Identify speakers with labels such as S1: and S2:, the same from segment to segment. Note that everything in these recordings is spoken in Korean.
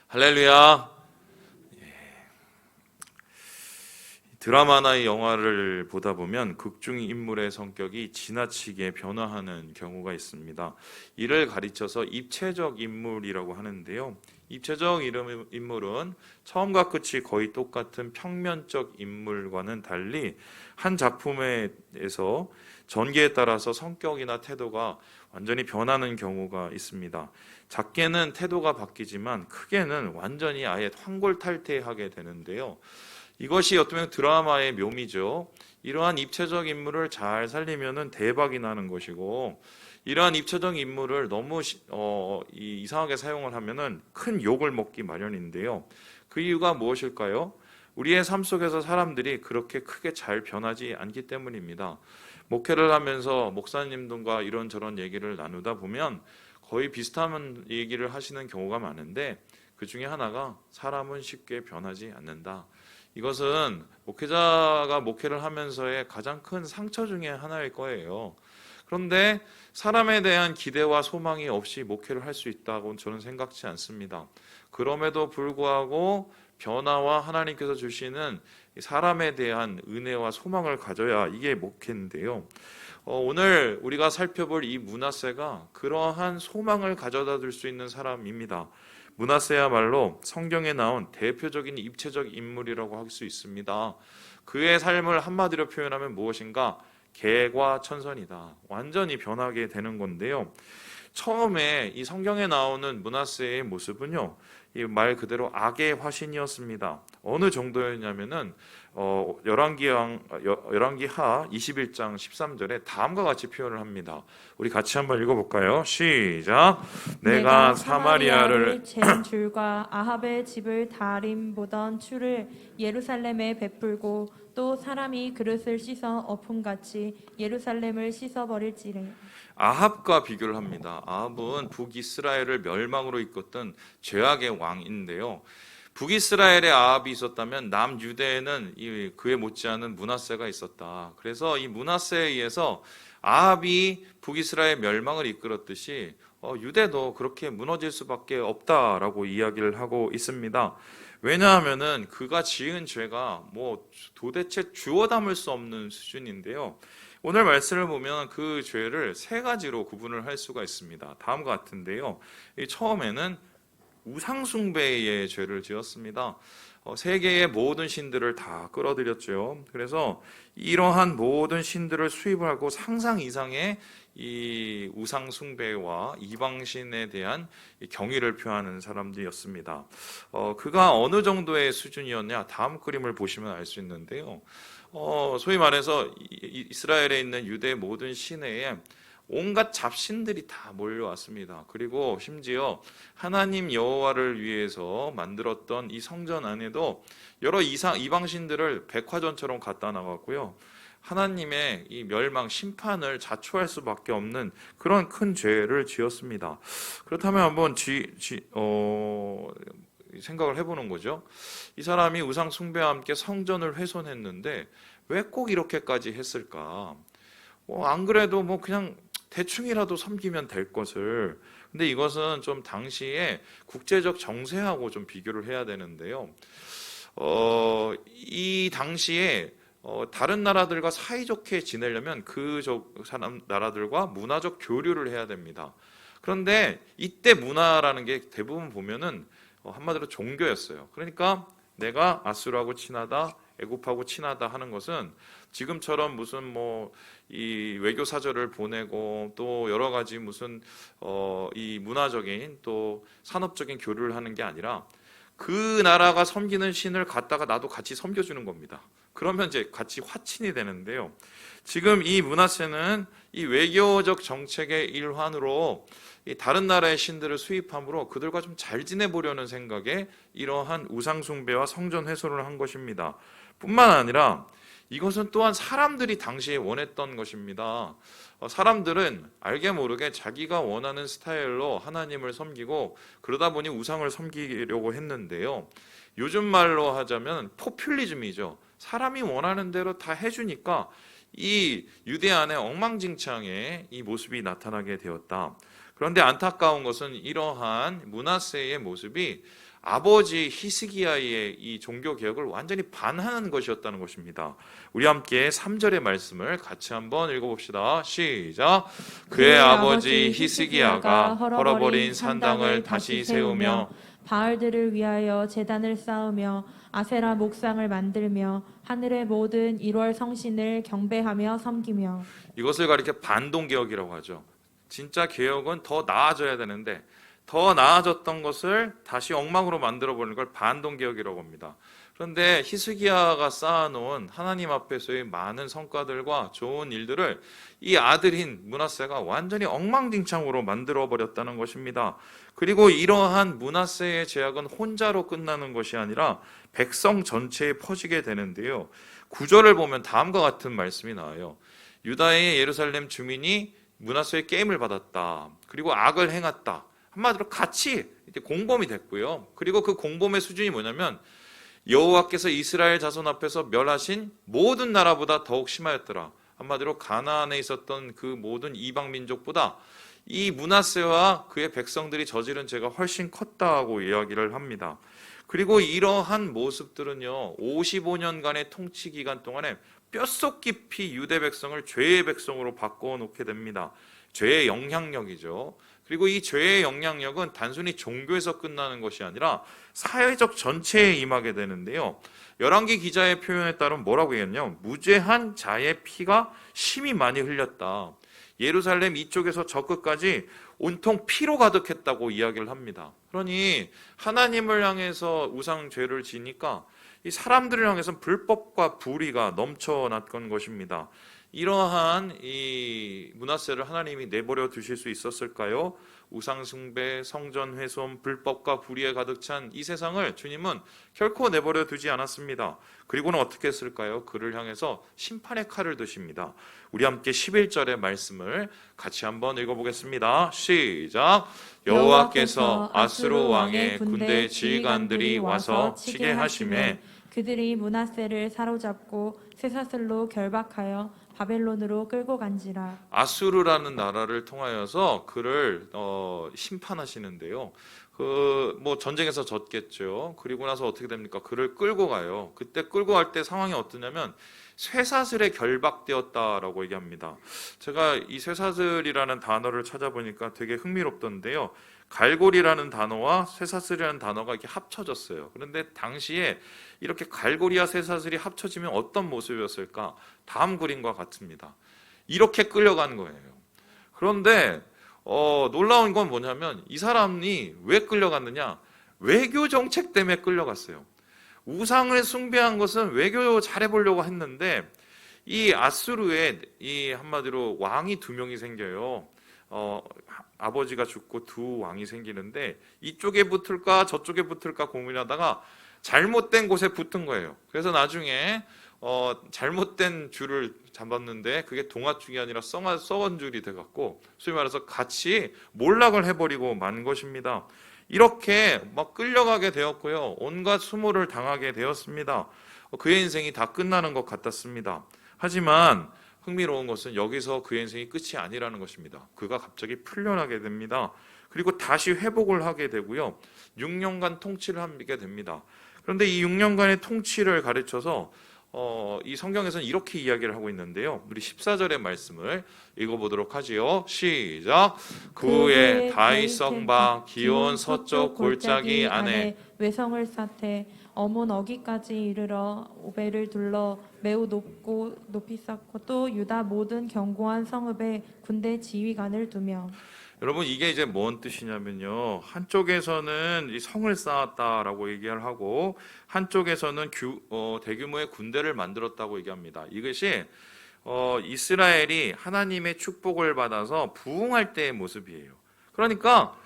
S1: 할렐루야. 드라마나 영화를 보다 보면 극중 인물의 성격이 지나치게 변화하는 경우가 있습니다. 이를 가리쳐서 입체적 인물이라고 하는데요. 입체적 인물은 처음과 끝이 거의 똑같은 평면적 인물과는 달리 한 작품에서 전개에 따라서 성격이나 태도가 완전히 변하는 경우가 있습니다. 작게는 태도가 바뀌지만 크게는 완전히 아예 환골탈태하게 되는데요. 이것이 어떻게 보면 드라마의 묘미죠. 이러한 입체적 인물을 잘 살리면은 대박이 나는 것이고, 이러한 입체적 인물을 너무 이상하게 사용을 하면은 큰 욕을 먹기 마련인데요. 그 이유가 무엇일까요? 우리의 삶 속에서 사람들이 그렇게 크게 잘 변하지 않기 때문입니다. 목회를 하면서 목사님들과 이런저런 얘기를 나누다 보면 거의 비슷한 얘기를 하시는 경우가 많은데, 그 중에 하나가 사람은 쉽게 변하지 않는다. 이것은 목회자가 목회를 하면서의 가장 큰 상처 중에 하나일 거예요. 그런데 사람에 대한 기대와 소망이 없이 목회를 할 수 있다고는 저는 생각지 않습니다. 그럼에도 불구하고 변화와 하나님께서 주시는 사람에 대한 은혜와 소망을 가져야 이게 목회인데요. 오늘 우리가 살펴볼 이 므낫세가 그러한 소망을 가져다 줄 수 있는 사람입니다. 므낫세야말로 성경에 나온 대표적인 입체적 인물이라고 할 수 있습니다. 그의 삶을 한마디로 표현하면 무엇인가? 개과천선이다. 완전히 변하게 되는 건데요. 처음에 이 성경에 나오는 므낫세의 모습은요, 이 말 그대로 악의 화신이었습니다. 어느 정도였냐면은 열왕기하 21장 13절에 다음과 같이 표현을 합니다. 우리 같이 한번 읽어볼까요? 시작. 내가 사마리아를
S2: 잰 줄과 아합의 집을 다림 보던 추를 예루살렘에 베풀고 또 사람이 그릇을 씻어 어품같이 예루살렘을 씻어버릴지래.
S1: 아합과 비교를 합니다. 아합은 북이스라엘을 멸망으로 이끌었던 죄악의 왕인데요. 북이스라엘에 아합이 있었다면 남유대에는 그에 못지않은 므낫세가 있었다. 그래서 이 므낫세에 의해서 아합이 북이스라엘 멸망을 이끌었듯이 유대도 그렇게 무너질 수밖에 없다라고 이야기를 하고 있습니다. 왜냐하면은 그가 지은 죄가 도대체 주워 담을 수 없는 수준인데요. 오늘 말씀을 보면 그 죄를 세 가지로 구분을 할 수가 있습니다. 다음과 같은데요. 처음에는 우상숭배의 죄를 지었습니다. 세계의 모든 신들을 다 끌어들였죠. 그래서 이러한 모든 신들을 수입하고 상상 이상의 이 우상숭배와 이방신에 대한 경의를 표하는 사람들이었습니다. 그가 어느 정도의 수준이었냐? 다음 그림을 보시면 알 수 있는데요. 소위 말해서 이스라엘에 있는 유대 모든 시내에 온갖 잡신들이 다 몰려왔습니다. 그리고 심지어 하나님 여호와를 위해서 만들었던 이 성전 안에도 여러 이방신들을 백화점처럼 갖다 놔갔고요. 하나님의 이 멸망 심판을 자초할 수밖에 없는 그런 큰 죄를 지었습니다. 그렇다면 한번 생각을 해보는 거죠. 이 사람이 우상 숭배와 함께 성전을 훼손했는데 왜 꼭 이렇게까지 했을까? 안 그래도 그냥 대충이라도 섬기면 될 것을. 근데 이것은 좀 당시에 국제적 정세하고 좀 비교를 해야 되는데요. 이 당시에 다른 나라들과 사이좋게 지내려면 그 나라들과 문화적 교류를 해야 됩니다. 그런데 이때 문화라는 게 대부분 보면은 한마디로 종교였어요. 그러니까 내가 아수르하고 친하다, 애굽하고 친하다 하는 것은 지금처럼 무슨 이 외교 사절을 보내고 또 여러 가지 무슨 이 문화적인 또 산업적인 교류를 하는 게 아니라 그 나라가 섬기는 신을 갖다가 나도 같이 섬겨주는 겁니다. 그러면 이제 같이 화친이 되는데요. 지금 이 므낫세는 이 외교적 정책의 일환으로 이 다른 나라의 신들을 수입함으로 그들과 좀 잘 지내보려는 생각에 이러한 우상숭배와 성전 훼손을 한 것입니다. 뿐만 아니라 이것은 또한 사람들이 당시에 원했던 것입니다. 사람들은 알게 모르게 자기가 원하는 스타일로 하나님을 섬기고 그러다 보니 우상을 섬기려고 했는데요. 요즘 말로 하자면 포퓰리즘이죠. 사람이 원하는 대로 다 해주니까 이 유대 안에 엉망진창의 이 모습이 나타나게 되었다. 그런데 안타까운 것은 이러한 므낫세의 모습이 아버지 히스기야의 이 종교 개혁을 완전히 반하는 것이었다는 것입니다. 우리 함께 3절의 말씀을 같이 한번 읽어봅시다. 시작. 그의 아버지 히스기야가 헐어버린 산당을 다시 세우며
S2: 바알들을 위하여 제단을 쌓으며 아세라 목상을 만들며 하늘의 모든 1월 성신을 경배하며 섬기며.
S1: 이것을 가리켜 반동개혁이라고 하죠. 진짜 개혁은 더 나아져야 되는데 더 나아졌던 것을 다시 엉망으로 만들어버리는 걸 반동개혁이라고 합니다. 그런데 히스기야가 쌓아놓은 하나님 앞에서의 많은 성과들과 좋은 일들을 이 아들인 므낫세가 완전히 엉망진창으로 만들어버렸다는 것입니다. 그리고 이러한 므낫세의 제약은 혼자로 끝나는 것이 아니라 백성 전체에 퍼지게 되는데요. 9절을 보면 다음과 같은 말씀이 나와요. 유다의 예루살렘 주민이 므낫세의 게임을 받았다. 그리고 악을 행했다. 한마디로 같이 이제 공범이 됐고요. 그리고 그 공범의 수준이 뭐냐면 여호와께서 이스라엘 자손 앞에서 멸하신 모든 나라보다 더욱 심하였더라. 한마디로 가나안에 있었던 그 모든 이방 민족보다 이 므낫세와 그의 백성들이 저지른 죄가 훨씬 컸다고 이야기를 합니다. 그리고 이러한 모습들은요, 55년간의 통치 기간 동안에 뼛속 깊이 유대 백성을 죄의 백성으로 바꿔놓게 됩니다. 죄의 영향력이죠. 그리고 이 죄의 영향력은 단순히 종교에서 끝나는 것이 아니라 사회적 전체에 임하게 되는데요. 열왕기 기자의 표현에 따르면 뭐라고 했냐면 무죄한 자의 피가 심히 많이 흘렸다. 예루살렘 이쪽에서 저 끝까지 온통 피로 가득했다고 이야기를 합니다. 그러니 하나님을 향해서 우상 죄를 지니까 이 사람들을 향해서 불법과 불의가 넘쳐났던 것입니다. 이러한 이 므낫세를 하나님이 내버려 두실 수 있었을까요? 우상숭배, 성전훼손, 불법과 불의에 가득 찬 이 세상을 주님은 결코 내버려 두지 않았습니다. 그리고는 어떻게 했을까요? 그를 향해서 심판의 칼을 드십니다. 우리 함께 11절의 말씀을 같이 한번 읽어보겠습니다. 시작. 여호와께서 아수르 왕의 군대 지휘관들이 와서 치게 하시매
S2: 그들이 므낫세를 사로잡고 쇠사슬로 결박하여 바벨론으로 끌고 간지라.
S1: 아수르라는 나라를 통하여서 그를 심판하시는데요. 뭐 전쟁에서 졌겠죠. 그리고 나서 어떻게 됩니까? 그를 끌고 가요. 그때 끌고 갈 때 상황이 어떠냐면 쇠사슬에 결박되었다라고 얘기합니다. 제가 이 쇠사슬이라는 단어를 찾아보니까 되게 흥미롭던데요. 갈고리라는 단어와 쇠사슬이라는 단어가 이렇게 합쳐졌어요. 그런데 당시에 이렇게 갈고리와 쇠사슬이 합쳐지면 어떤 모습이었을까? 다음 그림과 같습니다. 이렇게 끌려간 거예요. 그런데 놀라운 건 뭐냐면 이 사람이 왜 끌려갔느냐? 외교 정책 때문에 끌려갔어요. 우상을 숭배한 것은 외교 잘해보려고 했는데 이 아수르에 이 한마디로 왕이 2명이 생겨요. 아버지가 죽고 2 왕이 생기는데 이쪽에 붙을까 저쪽에 붙을까 고민하다가 잘못된 곳에 붙은 거예요. 그래서 나중에 잘못된 줄을 잡았는데 그게 동아줄이 아니라 썩은 줄이 돼갖고 소위 말해서 같이 몰락을 해버리고 만 것입니다. 이렇게 막 끌려가게 되었고요. 온갖 수모를 당하게 되었습니다. 그의 인생이 다 끝나는 것 같았습니다. 하지만 흥미로운 것은 여기서 그의 인생이 끝이 아니라는 것입니다. 그가 갑자기 풀려나게 됩니다. 그리고 다시 회복을 하게 되고요. 6년간 통치를 하게 됩니다. 그런데 이 6년간의 통치를 가르쳐서 이 성경에서는 이렇게 이야기를 하고 있는데요. 우리 14절의 말씀을 읽어보도록 하지요. 시작. 그 후에 다윗 성방 기온 서쪽 골짜기 안에
S2: 외성을 쌓되 어문 어기까지 이르러 오벨을 둘러 매우 높이 쌓고 또 유다 모든 견고한 성읍에 군대 지휘관을 두며.
S1: 여러분 이게 이제 뭔 뜻이냐면요. 한쪽에서는 이 성을 쌓았다라고 얘기를 하고 한쪽에서는 대규모의 군대를 만들었다고 얘기합니다. 이것이 이스라엘이 하나님의 축복을 받아서 부흥할 때의 모습이에요. 그러니까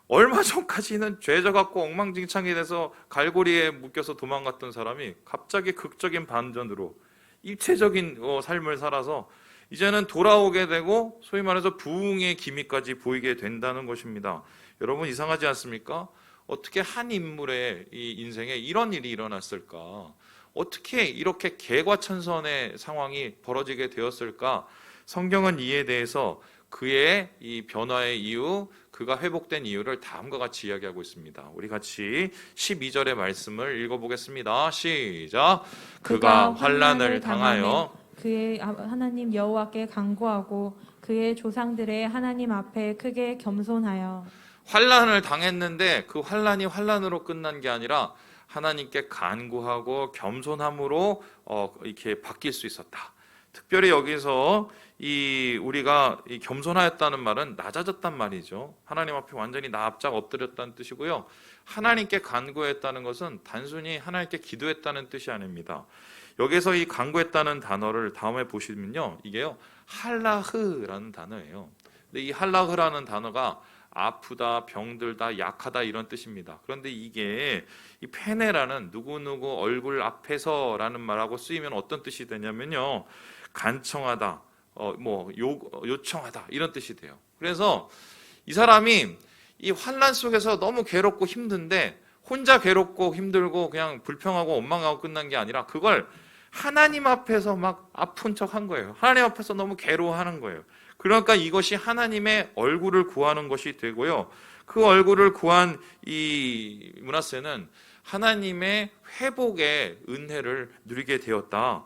S1: 얼마 전까지는 죄져갖고 엉망진창이 돼서 갈고리에 묶여서 도망갔던 사람이 갑자기 극적인 반전으로 입체적인 삶을 살아서 이제는 돌아오게 되고 소위 말해서 부흥의 기미까지 보이게 된다는 것입니다. 여러분 이상하지 않습니까? 어떻게 한 인물의 이 인생에 이런 일이 일어났을까? 어떻게 이렇게 개과천선의 상황이 벌어지게 되었을까? 성경은 이에 대해서 그의 이 변화의 이유, 그가 회복된 이유를 다음과 같이 이야기하고 있습니다. 우리 같이 12절의 말씀을 읽어보겠습니다. 시작. 그가 환난을 당하여
S2: 그의 하나님 여호와께 간구하고 그의 조상들의 하나님 앞에 크게 겸손하여.
S1: 환난을 당했는데 그 환난이 환난으로 끝난 게 아니라 하나님께 간구하고 겸손함으로 이렇게 바뀔 수 있었다. 특별히 여기서 우리가 겸손하였다는 말은 낮아졌단 말이죠. 하나님 앞에 완전히 납작 엎드렸다는 뜻이고요. 하나님께 간구했다는 것은 단순히 하나님께 기도했다는 뜻이 아닙니다. 여기서 이 간구했다는 단어를 다음에 보시면요, 이게요 할라흐라는 단어예요. 근데 이 할라흐라는 단어가 아프다, 병들다, 약하다 이런 뜻입니다. 그런데 이게 이 페네라는 누구누구 얼굴 앞에서라는 말하고 쓰이면 어떤 뜻이 되냐면요, 간청하다, 요청하다 이런 뜻이 돼요. 그래서 이 사람이 이 환난 속에서 너무 괴롭고 힘든데 혼자 괴롭고 힘들고 그냥 불평하고 원망하고 끝난 게 아니라 그걸 하나님 앞에서 막 아픈 척 한 거예요. 하나님 앞에서 너무 괴로워하는 거예요. 그러니까 이것이 하나님의 얼굴을 구하는 것이 되고요. 그 얼굴을 구한 이 므낫세는 하나님의 회복의 은혜를 누리게 되었다.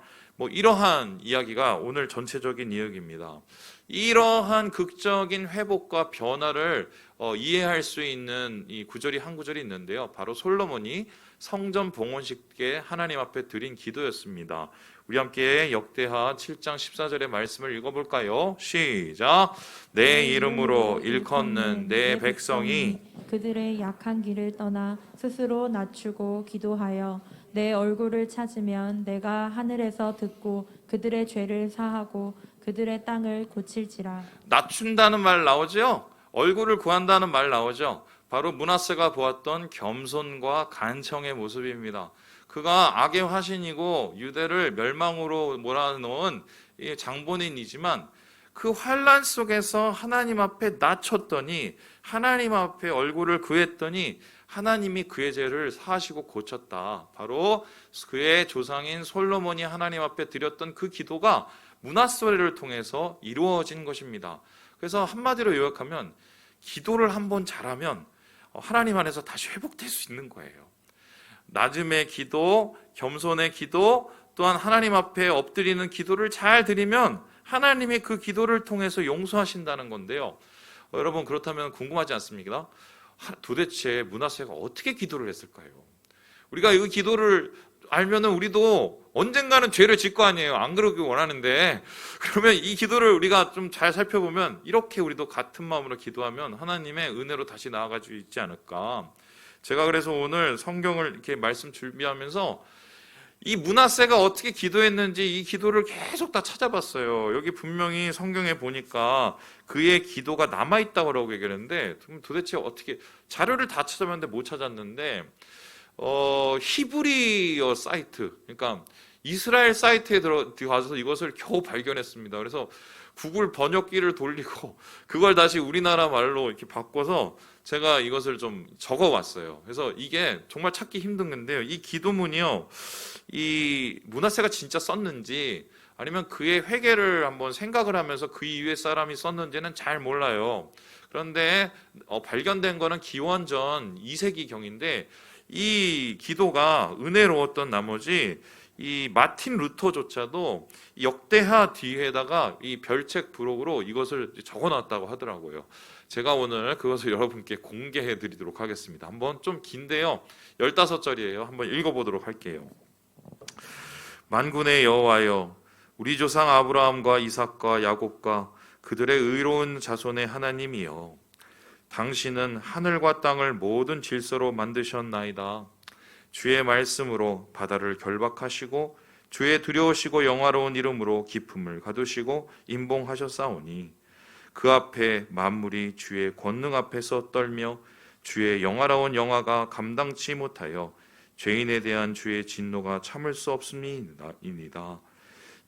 S1: 이러한 이야기가 오늘 전체적인 이야기입니다. 이러한 극적인 회복과 변화를 이해할 수 있는 이 구절이 한 구절이 있는데요. 바로 솔로몬이 성전 봉헌식 때 하나님 앞에 드린 기도였습니다. 우리 함께 역대하 7장 14절의 말씀을 읽어볼까요? 시작. 내 이름으로 일컫는 내 백성이
S2: 그들의 약한 길을 떠나 스스로 낮추고 기도하여 내 얼굴을 찾으면 내가 하늘에서 듣고 그들의 죄를 사하고 그들의 땅을 고칠지라.
S1: 낮춘다는 말 나오죠? 얼굴을 구한다는 말 나오죠? 바로 므낫세가 보았던 겸손과 간청의 모습입니다. 그가 악의 화신이고 유대를 멸망으로 몰아놓은 장본인이지만 그 환난 속에서 하나님 앞에 낮췄더니, 하나님 앞에 얼굴을 구했더니 하나님이 그의 죄를 사하시고 고쳤다. 바로 그의 조상인 솔로몬이 하나님 앞에 드렸던 그 기도가 므낫세를 통해서 이루어진 것입니다. 그래서 한마디로 요약하면 기도를 한번 잘하면 하나님 안에서 다시 회복될 수 있는 거예요. 낮음의 기도, 겸손의 기도, 또한 하나님 앞에 엎드리는 기도를 잘 드리면 하나님이 그 기도를 통해서 용서하신다는 건데요. 여러분, 그렇다면 궁금하지 않습니까? 도대체 므낫세가 어떻게 기도를 했을까요? 우리가 이 기도를 알면은 우리도 언젠가는 죄를 짓 거 아니에요. 안 그러길 원하는데, 그러면 이 기도를 우리가 좀 잘 살펴보면 이렇게 우리도 같은 마음으로 기도하면 하나님의 은혜로 다시 나아갈 수 있지 않을까. 제가 그래서 오늘 성경을 이렇게 말씀 준비하면서 이 므낫세가 어떻게 기도했는지 이 기도를 계속 다 찾아봤어요. 여기 분명히 성경에 보니까 그의 기도가 남아있다고 그러고 얘기하는데, 도대체 어떻게 자료를 다 찾아봤는데 못 찾았는데, 히브리어 사이트, 그러니까 이스라엘 사이트에 들어가서 이것을 겨우 발견했습니다. 그래서 구글 번역기를 돌리고 그걸 다시 우리나라 말로 이렇게 바꿔서 제가 이것을 좀 적어왔어요. 그래서 이게 정말 찾기 힘든 건데요. 이 기도문이요, 이 므낫세가 진짜 썼는지 아니면 그의 회개를 한번 생각을 하면서 그 이후에 사람이 썼는지는 잘 몰라요. 그런데 발견된 거는 기원전 2세기경인데 이 기도가 은혜로웠던 나머지 이 마틴 루터조차도 역대하 뒤에다가 이 별책 부록으로 이것을 적어놨다고 하더라고요. 제가 오늘 그것을 여러분께 공개해 드리도록 하겠습니다. 한번 좀 긴데요, 15절이에요. 한번 읽어보도록 할게요. 만군의 여호와여, 우리 조상 아브라함과 이삭과 야곱과 그들의 의로운 자손의 하나님이여, 당신은 하늘과 땅을 모든 질서로 만드셨나이다. 주의 말씀으로 바다를 결박하시고 주의 두려우시고 영화로운 이름으로 기품을 가두시고 임봉하셨사오니 그 앞에 만물이 주의 권능 앞에서 떨며 주의 영화로운 영화가 감당치 못하여 죄인에 대한 주의 진노가 참을 수 없음이니이다.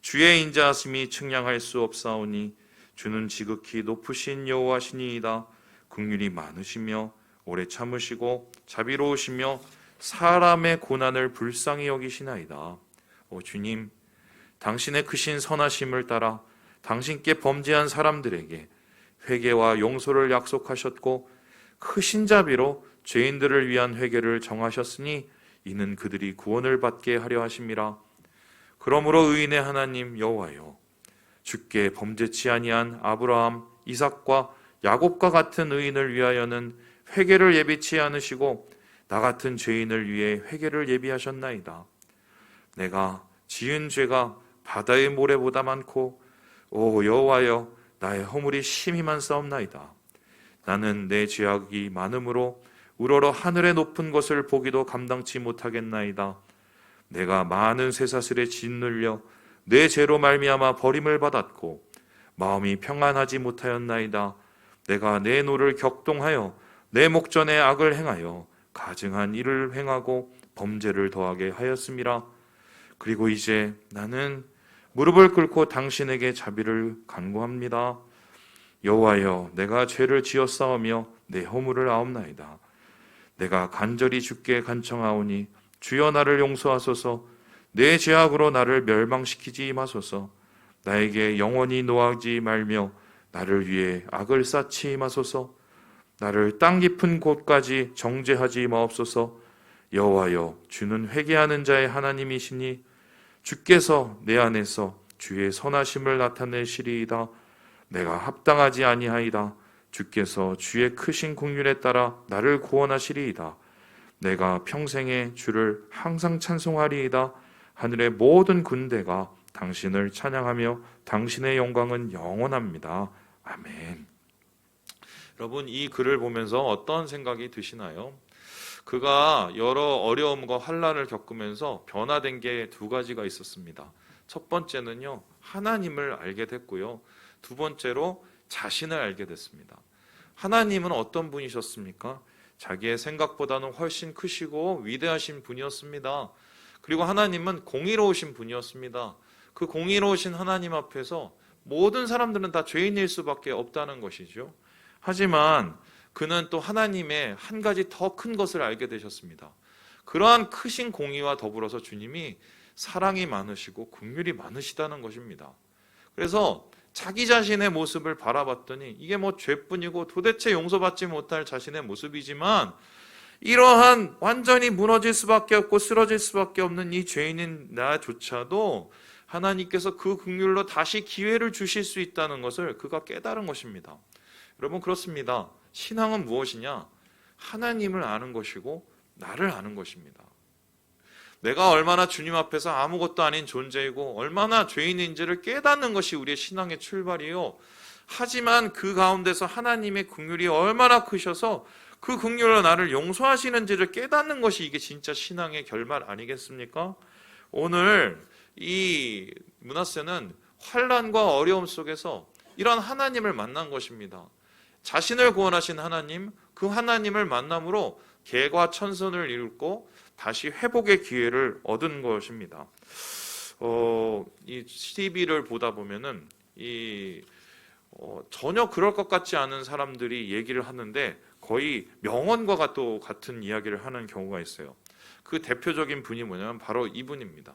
S1: 주의 인자하심이 측량할 수 없사오니 주는 지극히 높으신 여호와시니이다. 긍휼이 많으시며 오래 참으시고 자비로우시며 사람의 고난을 불쌍히 여기시나이다. 오 주님, 당신의 크신 선하심을 따라 당신께 범죄한 사람들에게 회개와 용서를 약속하셨고 크신 자비로 죄인들을 위한 회개를 정하셨으니 이는 그들이 구원을 받게 하려 하심이라. 그러므로 의인의 하나님 여호와여, 주께 범죄치 아니한 아브라함, 이삭과 야곱과 같은 의인을 위하여는 회개를 예비치 않으시고 나 같은 죄인을 위해 회개를 예비하셨나이다. 내가 지은 죄가 바다의 모래보다 많고 오 여호와여, 나의 허물이 심히 많사옵나이다. 나는 내 죄악이 많음으로 우러러 하늘의 높은 것을 보기도 감당치 못하겠나이다. 내가 많은 쇠사슬에 짓눌려 내 죄로 말미암아 버림을 받았고 마음이 평안하지 못하였나이다. 내가 내 노를 격동하여 내 목전에 악을 행하여 가증한 일을 행하고 범죄를 더하게 하였음이라. 그리고 이제 나는 무릎을 꿇고 당신에게 자비를 간구합니다. 여호와여, 내가 죄를 지었사오며 내 허물을 아옵나이다. 내가 간절히 주께 간청하오니 주여 나를 용서하소서. 내 죄악으로 나를 멸망시키지 마소서. 나에게 영원히 노하지 말며 나를 위해 악을 쌓지 마소서. 나를 땅 깊은 곳까지 정죄하지 마옵소서. 여호와여, 주는 회개하는 자의 하나님이시니 주께서 내 안에서 주의 선하심을 나타내시리이다. 내가 합당하지 아니하이다. 주께서 주의 크신 긍휼에 따라 나를 구원하시리이다. 내가 평생에 주를 항상 찬송하리이다. 하늘의 모든 군대가 당신을 찬양하며 당신의 영광은 영원합니다. 아멘. 여러분, 이 글을 보면서 어떤 생각이 드시나요? 그가 여러 어려움과 환난을 겪으면서 변화된 게 두 가지가 있었습니다. 첫 번째는요, 하나님을 알게 됐고요. 두 번째로 자신을 알게 됐습니다. 하나님은 어떤 분이셨습니까? 자기의 생각보다는 훨씬 크시고 위대하신 분이었습니다. 그리고 하나님은 공의로우신 분이었습니다. 그 공의로우신 하나님 앞에서 모든 사람들은 다 죄인일 수밖에 없다는 것이죠. 하지만 그는 또 하나님의 한 가지 더 큰 것을 알게 되셨습니다. 그러한 크신 공의와 더불어서 주님이 사랑이 많으시고 긍휼이 많으시다는 것입니다. 그래서 자기 자신의 모습을 바라봤더니 이게 뭐 죄뿐이고 도대체 용서받지 못할 자신의 모습이지만 이러한 완전히 무너질 수밖에 없고 쓰러질 수밖에 없는 이 죄인인 나조차도 하나님께서 그 긍휼로 다시 기회를 주실 수 있다는 것을 그가 깨달은 것입니다. 여러분, 그렇습니다. 신앙은 무엇이냐? 하나님을 아는 것이고 나를 아는 것입니다. 내가 얼마나 주님 앞에서 아무것도 아닌 존재이고 얼마나 죄인인지를 깨닫는 것이 우리의 신앙의 출발이요. 하지만 그 가운데서 하나님의 긍휼이 얼마나 크셔서 그 긍휼로 나를 용서하시는지를 깨닫는 것이 이게 진짜 신앙의 결말 아니겠습니까? 오늘 이 므낫세는 환난과 어려움 속에서 이런 하나님을 만난 것입니다. 자신을 구원하신 하나님, 그 하나님을 만남으로 개과 천선을 이루고 다시 회복의 기회를 얻은 것입니다. 이 TV를 보다 보면은 전혀 그럴 것 같지 않은 사람들이 얘기를 하는데 거의 명언과 같은 이야기를 하는 경우가 있어요. 그 대표적인 분이 뭐냐면 바로 이분입니다.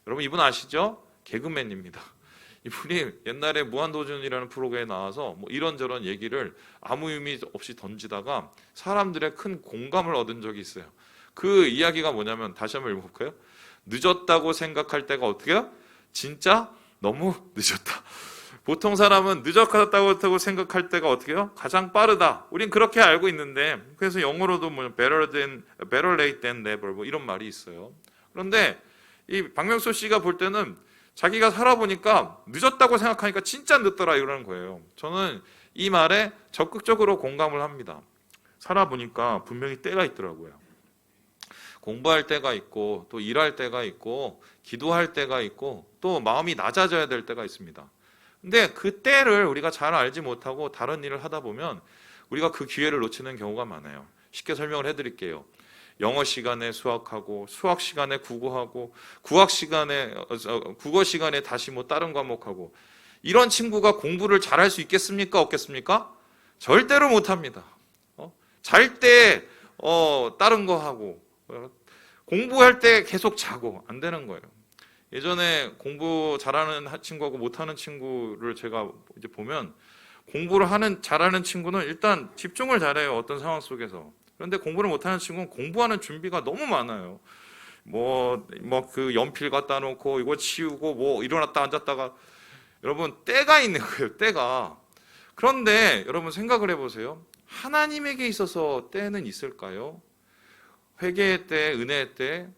S1: 여러분, 이분 아시죠? 개그맨입니다. 이분이 옛날에 무한도전이라는 프로그램에 나와서 뭐 이런저런 얘기를 아무 의미 없이 던지다가 사람들의 큰 공감을 얻은 적이 있어요. 그 이야기가 뭐냐면 다시 한번 읽어볼까요? 늦었다고 생각할 때가 어떻게요? 진짜 너무 늦었다. 보통 사람은 늦었다고 생각할 때가 어떻게요? 가장 빠르다. 우린 그렇게 알고 있는데 그래서 영어로도 뭐 better late than never 뭐 이런 말이 있어요. 그런데 이 박명수 씨가 볼 때는 자기가 살아보니까 늦었다고 생각하니까 진짜 늦더라 이러는 거예요. 저는 이 말에 적극적으로 공감을 합니다. 살아보니까 분명히 때가 있더라고요. 공부할 때가 있고 또 일할 때가 있고 기도할 때가 있고 또 마음이 낮아져야 될 때가 있습니다. 근데 그 때를 우리가 잘 알지 못하고 다른 일을 하다 보면 우리가 그 기회를 놓치는 경우가 많아요. 쉽게 설명을 해드릴게요. 영어 시간에 수학하고 수학 시간에 국어하고 국어 시간에 다시 뭐 다른 과목하고 이런 친구가 공부를 잘할 수 있겠습니까? 없겠습니까? 절대로 못합니다. 잘 때 다른 거 하고 공부할 때 계속 자고 안 되는 거예요. 예전에 공부 잘하는 친구하고 못하는 친구를 제가 이제 보면 공부를 잘하는 친구는 일단 집중을 잘해요. 어떤 상황 속에서. 그런데 공부를 못하는 친구는 공부하는 준비가 너무 많아요. 그 연필 갖다 놓고 이거 치우고 뭐 일어났다 앉았다가 여러분 때가 있는 거예요. 때가. 그런데 여러분 생각을 해보세요. 하나님에게 있어서 때는 있을까요? 회개의 때, 은혜의 때,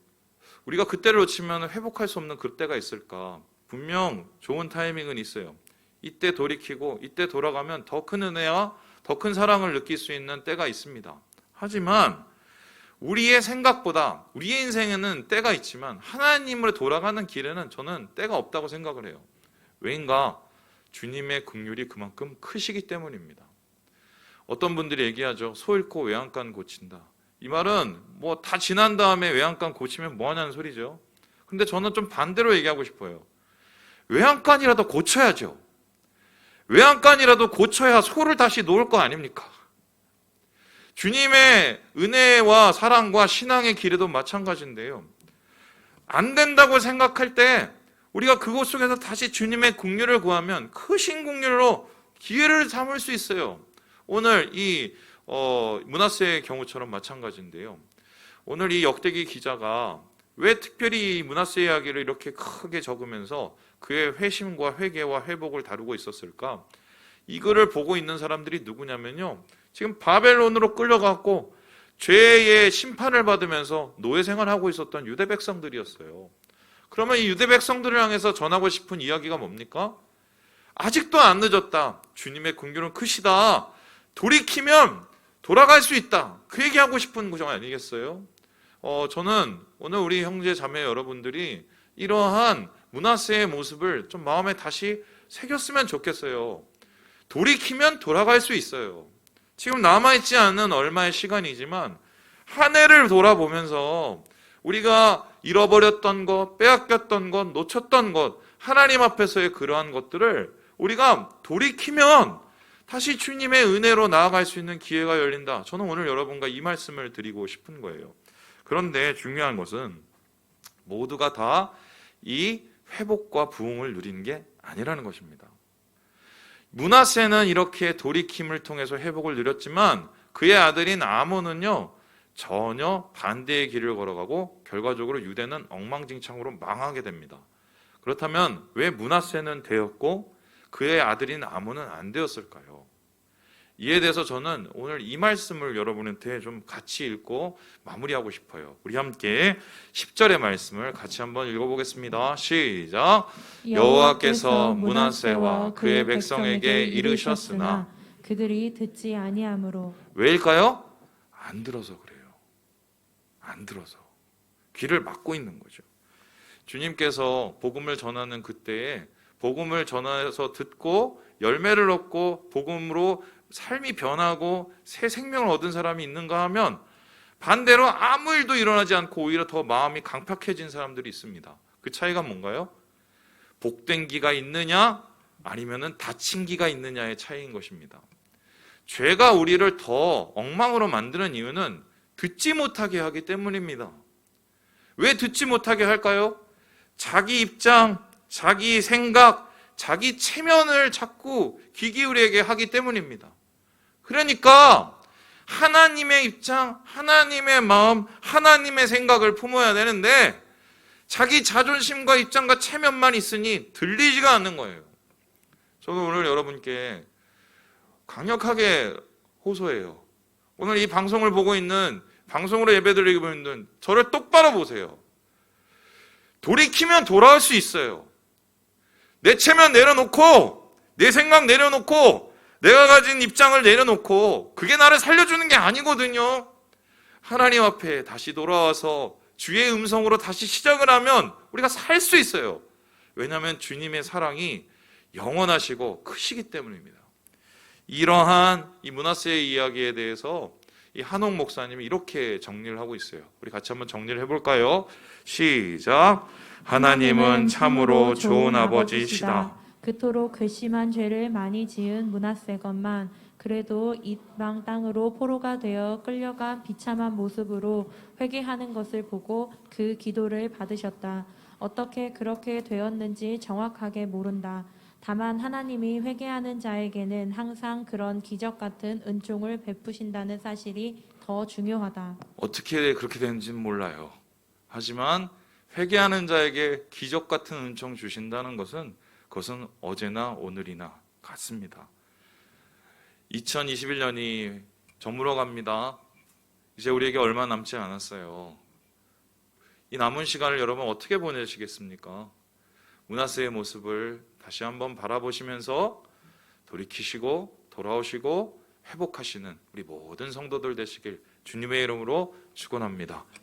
S1: 우리가 그때를 놓치면 회복할 수 없는 그때가 있을까? 분명 좋은 타이밍은 있어요. 이때 돌이키고 이때 돌아가면 더 큰 은혜와 더 큰 사랑을 느낄 수 있는 때가 있습니다. 하지만 우리의 생각보다 우리의 인생에는 때가 있지만 하나님으로 돌아가는 길에는 저는 때가 없다고 생각을 해요. 왜인가? 주님의 긍휼이 그만큼 크시기 때문입니다. 어떤 분들이 얘기하죠. 소 잃고 외양간 고친다. 이 말은 뭐 다 지난 다음에 외양간 고치면 뭐 하냐는 소리죠. 근데 저는 좀 반대로 얘기하고 싶어요. 외양간이라도 고쳐야죠. 외양간이라도 고쳐야 소를 다시 놓을 거 아닙니까? 주님의 은혜와 사랑과 신앙의 길에도 마찬가지인데요. 안 된다고 생각할 때 우리가 그곳 속에서 다시 주님의 긍휼을 구하면 크신 긍휼로 기회를 삼을 수 있어요. 오늘 이 므낫세의 경우처럼 마찬가지인데요. 오늘 이 역대기 기자가 왜 특별히 이 므낫세 이야기를 이렇게 크게 적으면서 그의 회심과 회개와 회복을 다루고 있었을까? 이 글을 보고 있는 사람들이 누구냐면요. 지금 바벨론으로 끌려갔고 죄의 심판을 받으면서 노예 생활하고 있었던 유대 백성들이었어요. 그러면 이 유대 백성들을 향해서 전하고 싶은 이야기가 뭡니까? 아직도 안 늦었다. 주님의 긍휼은 크시다. 돌이키면 돌아갈 수 있다. 그 얘기하고 싶은 구정 아니겠어요? 저는 오늘 우리 형제 자매 여러분들이 이러한 므낫세의 모습을 좀 마음에 다시 새겼으면 좋겠어요. 돌이키면 돌아갈 수 있어요. 지금 남아있지 않은 얼마의 시간이지만 한 해를 돌아보면서 우리가 잃어버렸던 것, 빼앗겼던 것, 놓쳤던 것, 하나님 앞에서의 그러한 것들을 우리가 돌이키면 다시 주님의 은혜로 나아갈 수 있는 기회가 열린다. 저는 오늘 여러분과 이 말씀을 드리고 싶은 거예요. 그런데 중요한 것은 모두가 다 이 회복과 부흥을 누리는 게 아니라는 것입니다. 므낫세는 이렇게 돌이킴을 통해서 회복을 누렸지만 그의 아들인 아몬은요 전혀 반대의 길을 걸어가고 결과적으로 유대는 엉망진창으로 망하게 됩니다. 그렇다면 왜 므낫세는 되었고 그의 아들인 아몬은 안 되었을까요? 이에 대해서 저는 오늘 이 말씀을 여러분한테 좀 같이 읽고 마무리하고 싶어요. 우리 함께 10절의 말씀을 같이 한번 읽어보겠습니다. 시작. 여호와께서 므낫세와 그의 백성에게 이르셨으나
S2: 그들이 듣지 아니하므로.
S1: 왜일까요? 안 들어서 그래요. 안 들어서. 귀를 막고 있는 거죠. 주님께서 복음을 전하는 그때에 복음을 전해서 듣고 열매를 얻고 복음으로 삶이 변하고 새 생명을 얻은 사람이 있는가 하면 반대로 아무 일도 일어나지 않고 오히려 더 마음이 강팍해진 사람들이 있습니다. 그 차이가 뭔가요? 복된 기가 있느냐 아니면은 닫힌 기가 있느냐의 차이인 것입니다. 죄가 우리를 더 엉망으로 만드는 이유는 듣지 못하게 하기 때문입니다. 왜 듣지 못하게 할까요? 자기 입장, 자기 생각, 자기 체면을 자꾸 귀 기울이게 하기 때문입니다. 그러니까 하나님의 입장, 하나님의 마음, 하나님의 생각을 품어야 되는데 자기 자존심과 입장과 체면만 있으니 들리지가 않는 거예요. 저는 오늘 여러분께 강력하게 호소해요. 오늘 이 방송을 보고 있는, 방송으로 예배드리고 있는 저를 똑바로 보세요. 돌이키면 돌아올 수 있어요. 내 체면 내려놓고 내 생각 내려놓고 내가 가진 입장을 내려놓고 그게 나를 살려주는 게 아니거든요. 하나님 앞에 다시 돌아와서 주의 음성으로 다시 시작을 하면 우리가 살 수 있어요. 왜냐하면 주님의 사랑이 영원하시고 크시기 때문입니다. 이러한 이 므낫세의 이야기에 대해서 이 한옥 목사님이 이렇게 정리를 하고 있어요. 우리 같이 한번 정리를 해볼까요? 시작. 하나님은 참으로 좋은 아버지시다.
S2: 그토록 괘씸한 죄를 많이 지은 므낫세건만 그래도 이방 땅으로 포로가 되어 끌려간 비참한 모습으로 회개하는 것을 보고 그 기도를 받으셨다. 어떻게 그렇게 되었는지 정확하게 모른다. 다만 하나님이 회개하는 자에게는 항상 그런 기적 같은 은총을 베푸신다는 사실이 더 중요하다.
S1: 어떻게 그렇게 되는지는 몰라요. 하지만 회개하는 자에게 기적 같은 은총 주신다는 것은 그것은 어제나 오늘이나 같습니다. 2021년이 저물어 갑니다. 이제 우리에게 얼마 남지 않았어요. 이 남은 시간을 여러분 어떻게 보내시겠습니까? 문하세의 모습을 다시 한번 바라보시면서 돌이키시고 돌아오시고 회복하시는 우리 모든 성도들 되시길 주님의 이름으로 축원합니다.